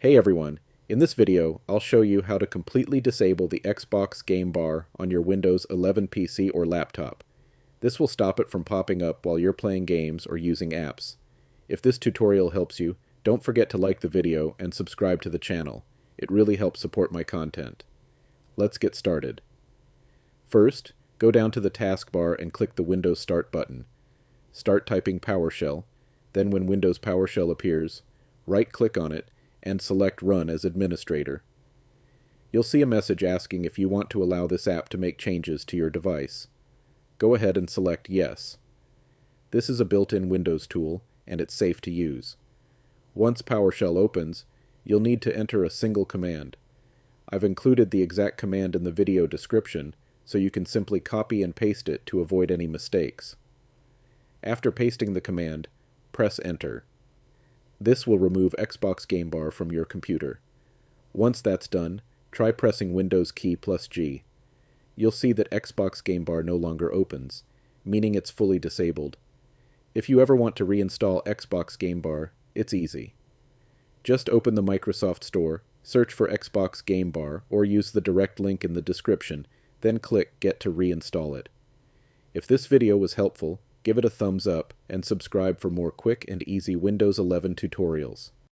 Hey everyone, in this video I'll show you how to completely disable the Xbox game bar on your Windows 11 PC or laptop. This will stop it from popping up while you're playing games or using apps. If this tutorial helps you, don't forget to like the video and subscribe to the channel. It really helps support my content. Let's get started. First, go down to the taskbar and click the Windows Start button. Start typing PowerShell, then when Windows PowerShell appears, right-click on it and select Run as administrator. You'll see a message asking if you want to allow this app to make changes to your device. Go ahead and select Yes. This is a built-in Windows tool, and it's safe to use. Once PowerShell opens, you'll need to enter a single command. I've included the exact command in the video description, so you can simply copy and paste it to avoid any mistakes. After pasting the command, press Enter. This will remove Xbox Game Bar from your computer. Once that's done, try pressing Windows key plus G. You'll see that Xbox Game Bar no longer opens, meaning it's fully disabled. If you ever want to reinstall Xbox Game Bar, it's easy. Just open the Microsoft Store, search for Xbox Game Bar, or use the direct link in the description, then click Get to reinstall it. If this video was helpful, give it a thumbs up and subscribe for more quick and easy Windows 11 tutorials.